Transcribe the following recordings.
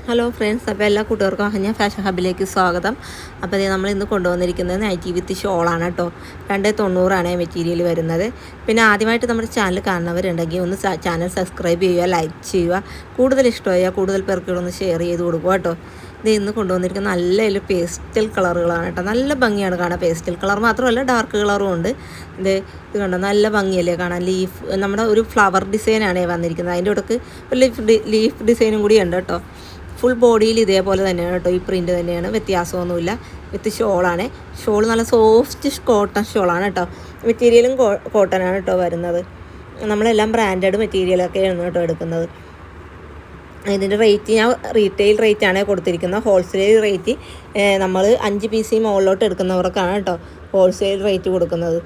Hello friends, അപ്പോൾ എല്ലാ കൂട്ടുകാർക്കും അഹന്യ ഫാഷൻ ഹബിലേക്ക് സ്വാഗതം. അപ്പോൾ നമ്മൾ ഇന്ന് കൊണ്ടുവന്നിരിക്കുന്നത് നൈറ്റി വിത്ത് ഷോളാണ് കേട്ടോ. 290 മെറ്റീരിയൽ വരുന്നത്. പിന്നെ ആദ്യമായിട്ട് നമ്മുടെ ചാനൽ കാണുന്നവരുണ്ടെങ്കിൽ ഒന്ന് ചാനൽ സബ്സ്ക്രൈബ് ചെയ്യുക, ലൈക്ക് ചെയ്യുക, കൂടുതൽ ഇഷ്ടമായ കൂടുതൽ പേർക്ക് ഒന്ന് ഷെയർ ചെയ്ത് കൊടുക്കുക കേട്ടോ. ഇത് ഇന്ന് കൊണ്ടുവന്നിരിക്കുന്ന നല്ല പേസ്റ്റൽ കളറുകളാണ് കേട്ടോ. നല്ല ഭംഗിയാണ് കാണാൻ. പേസ്റ്റൽ കളർ മാത്രമല്ല, ഡാർക്ക് കളറും ഉണ്ട്. ഇത് കണ്ടോ, നല്ല ഭംഗിയല്ലേ കാണാൻ. നമ്മുടെ ഒരു ഫ്ലവർ ഡിസൈനാണ് വന്നിരിക്കുന്നത്. അതിൻ്റെ ഇടയ്ക്ക് ഒരു ലീഫ് ഡിസൈനും കൂടി ഉണ്ട് കേട്ടോ. ഫുൾ ബോഡിയിൽ ഇതേപോലെ തന്നെയാണ് കേട്ടോ. ഈ പ്രിൻ്റ് തന്നെയാണ്, വ്യത്യാസമൊന്നുമില്ല. വിത്ത് ഷോളാണ്. ഷോൾ നല്ല സോഫ്റ്റ് കോട്ടൺ ഷോളാണ് കേട്ടോ. മെറ്റീരിയലും കോട്ടനാണ് കേട്ടോ വരുന്നത്. നമ്മളെല്ലാം ബ്രാൻഡഡ് മെറ്റീരിയലൊക്കെയാണ് കേട്ടോ എടുക്കുന്നത്. ഇതിൻ്റെ റേറ്റ് ഞാൻ റീറ്റെയിൽ റേറ്റാണ് കൊടുത്തിരിക്കുന്നത്. ഹോൾസെയിൽ റേറ്റ് നമ്മൾ 5 പീസ് മുകളിലോട്ട് എടുക്കുന്നവർക്കാണ് കേട്ടോ ഹോൾസെയിൽ റേറ്റ് കൊടുക്കുന്നത്.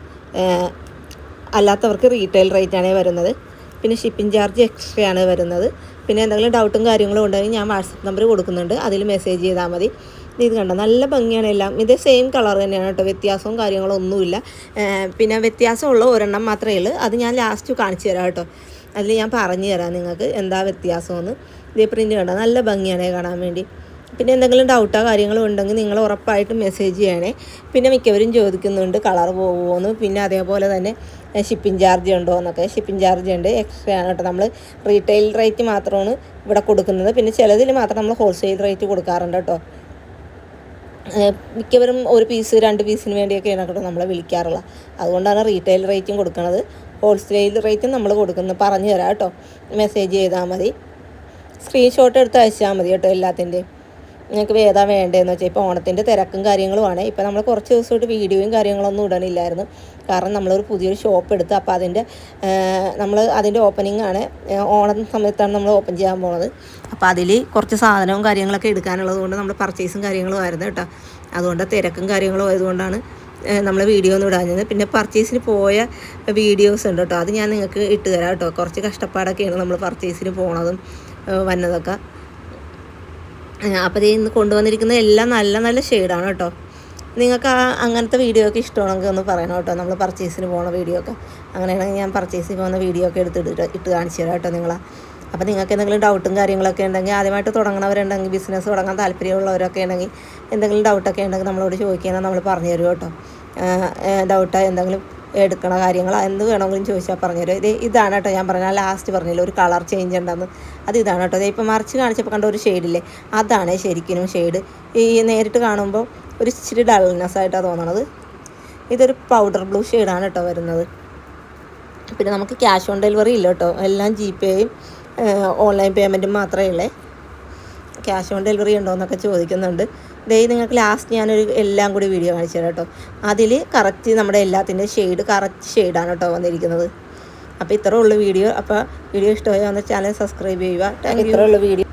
അല്ലാത്തവർക്ക് റീറ്റെയിൽ റേറ്റാണ് വരുന്നത്. പിന്നെ ഷിപ്പിംഗ് ചാർജ് എക്സ്ട്രാ ആണ് വരുന്നത്. പിന്നെ എന്തെങ്കിലും ഡൗട്ടും കാര്യങ്ങളും ഉണ്ടെങ്കിൽ ഞാൻ വാട്സപ്പ് നമ്പർ കൊടുക്കുന്നുണ്ട്, അതിൽ മെസ്സേജ് ചെയ്താൽ മതി. ഇത് കണ്ടോ, നല്ല ഭംഗിയാണ് എല്ലാം. ഇത് സെയിം കളർ തന്നെയാണ് കേട്ടോ, വ്യത്യാസവും കാര്യങ്ങളും ഒന്നുമില്ല. പിന്നെ വ്യത്യാസമുള്ള ഒരെണ്ണം മാത്രമേ ഉള്ളൂ, അത് ഞാൻ ലാസ്റ്റ് കാണിച്ചു തരാം കേട്ടോ. അതിൽ ഞാൻ പറഞ്ഞു തരാം നിങ്ങൾക്ക് എന്താ വ്യത്യാസമെന്ന്. ഇതേ പ്രിൻ്റ് കണ്ടോ, നല്ല ഭംഗിയാണ് കാണാൻ വേണ്ടി. പിന്നെ എന്തെങ്കിലും ഡൗട്ടോ കാര്യങ്ങളോ ഉണ്ടെങ്കിൽ നിങ്ങൾ ഉറപ്പായിട്ടും മെസ്സേജ് ചെയ്യണേ. പിന്നെ മിക്കവരും ചോദിക്കുന്നുണ്ട് കളർ പോകുമോയെന്ന്. പിന്നെ അതേപോലെ തന്നെ ഷിപ്പിംഗ് ചാർജ് ഉണ്ടോ എന്നൊക്കെ. ഷിപ്പിംഗ് ചാർജ് ഉണ്ട്, എക്സ്ട്രാ ആണ് കേട്ടോ. നമ്മൾ റീറ്റെയിൽ റേറ്റ് മാത്രമാണ് ഇവിടെ കൊടുക്കുന്നത്. പിന്നെ ചിലതിൽ മാത്രം നമ്മൾ ഹോൾസെയിൽ റേറ്റ് കൊടുക്കാറുണ്ട് കേട്ടോ. മിക്കവരും 1 പീസ് 2 പീസിന് വേണ്ടിയൊക്കെയാണ് കേട്ടോ നമ്മളെ വിളിക്കാറുള്ളത്. അതുകൊണ്ടാണ് റീറ്റെയിൽ റേറ്റും കൊടുക്കുന്നത്. ഹോൾസെയിൽ റേറ്റും നമ്മൾ കൊടുക്കുന്നത്. പറഞ്ഞു തരാം കേട്ടോ, മെസ്സേജ് ചെയ്താൽ മതി. സ്ക്രീൻഷോട്ട് എടുത്ത് അയച്ചാൽ മതി കേട്ടോ എല്ലാത്തിൻ്റെയും. നിങ്ങൾക്ക് ഏതാ വേണ്ടതെന്ന് വെച്ചാൽ. ഇപ്പോൾ ഓണത്തിൻ്റെ തിരക്കും കാര്യങ്ങളുമാണ്. ഇപ്പോൾ നമ്മൾ കുറച്ച് ദിവസമായിട്ട് വീഡിയോയും കാര്യങ്ങളൊന്നും ഇടണില്ലായിരുന്നു. കാരണം നമ്മളൊരു പുതിയൊരു ഷോപ്പ് എടുത്ത്, അപ്പോൾ അതിൻ്റെ ഓപ്പണിംഗ് ആണ്. ഓണം സമയത്താണ് നമ്മൾ ഓപ്പൺ ചെയ്യാൻ പോകുന്നത്. അപ്പോൾ അതിൽ കുറച്ച് സാധനവും കാര്യങ്ങളൊക്കെ എടുക്കാനുള്ളത് കൊണ്ട് നമ്മൾ പർച്ചേസും കാര്യങ്ങളും ആയിരുന്നു കേട്ടോ. അതുകൊണ്ട് തിരക്കും കാര്യങ്ങളും ആയതുകൊണ്ടാണ് നമ്മൾ വീഡിയോ ഒന്നും ഇടാഞ്ഞത്. പിന്നെ പർച്ചേസിന് പോയ വീഡിയോസ് ഉണ്ട് കേട്ടോ, അത് ഞാൻ നിങ്ങൾക്ക് ഇട്ട് തരാം കേട്ടോ. കുറച്ച് കഷ്ടപ്പാടൊക്കെയാണ് നമ്മൾ പർച്ചേസിന് പോണതും വന്നതൊക്കെ. അപ്പോൾ ഇന്ന് കൊണ്ടുവന്നിരിക്കുന്നത് എല്ലാം നല്ല നല്ല ഷെയ്ഡാണ് കേട്ടോ. നിങ്ങൾക്ക് അങ്ങനത്തെ വീഡിയോ ഒക്കെ ഇഷ്ടമാണെങ്കിൽ ഒന്ന് പറയണം കേട്ടോ. നമ്മൾ പർച്ചേസിന് പോകുന്ന വീഡിയോ ഒക്കെ അങ്ങനെയാണെങ്കിൽ ഞാൻ പർച്ചേസിന് പോകുന്ന വീഡിയോ ഒക്കെ ഇട്ട് കാണിച്ചു തരാം കേട്ടോ നിങ്ങളെ. അപ്പോൾ നിങ്ങൾക്ക് എന്തെങ്കിലും ഡൗട്ടും കാര്യങ്ങളൊക്കെ ഉണ്ടെങ്കിൽ, ആദ്യമായിട്ട് തുടങ്ങുന്നവരുണ്ടെങ്കിൽ, ബിസിനസ് തുടങ്ങാൻ താല്പര്യമുള്ളവരൊക്കെ ഉണ്ടെങ്കിൽ, എന്തെങ്കിലും ഡൗട്ടൊക്കെ ഉണ്ടെങ്കിൽ നമ്മളോട് ചോദിക്കുകയാണെങ്കിൽ നമ്മൾ പറഞ്ഞു തരും കേട്ടോ. ഡൗട്ട് എന്തെങ്കിലും എടുക്കണ കാര്യങ്ങൾ എന്ത് വേണമെങ്കിലും ചോദിച്ചാൽ പറഞ്ഞു തരും. ഇതാണ് കേട്ടോ ഞാൻ പറഞ്ഞാൽ ലാസ്റ്റ് പറഞ്ഞില്ല ഒരു കളർ ചേഞ്ച് ഉണ്ടെന്ന്. അത് ഇതാണ് കേട്ടോ. ഇപ്പോൾ മറിച്ച് കാണിച്ചപ്പോൾ കണ്ട ഒരു ഷെയ്ഡില്ലേ, അതാണ് ശരിക്കും ഷെയ്ഡ്. ഈ നേരിട്ട് കാണുമ്പോൾ ഒരു ഇച്ചിരി ഡൾനെസ് ആയിട്ടാണ് തോന്നണത്. ഇതൊരു പൗഡർ ബ്ലൂ ഷെയ്ഡാണ് കേട്ടോ വരുന്നത്. പിന്നെ നമുക്ക് ക്യാഷ് ഓൺ ഡെലിവറി ഇല്ല കേട്ടോ. എല്ലാം GPayയും ഓൺലൈൻ പേയ്മെൻറ്റും മാത്രമേ ഉള്ളേ. ക്യാഷ് ഓൺ ഡെലിവറി ഉണ്ടോ എന്നൊക്കെ ചോദിക്കുന്നുണ്ട്. നിങ്ങൾക്ക് ലാസ്റ്റ് ഞാനൊരു എല്ലാം കൂടി വീഡിയോ കാണിച്ചു തരാം കേട്ടോ. അതിൽ കറക്റ്റ് നമ്മുടെ എല്ലാത്തിൻ്റെ കറക്റ്റ് ഷെയ്ഡാണ് കേട്ടോ വന്നിരിക്കുന്നത്. അപ്പോൾ ഇത്രേ ഉള്ളൂ വീഡിയോ. അപ്പോൾ വീഡിയോ ഇഷ്ടമായി വന്ന ചാനൽ സബ്സ്ക്രൈബ് ചെയ്യുക. ഇത്രേ ഉള്ളൂ വീഡിയോ.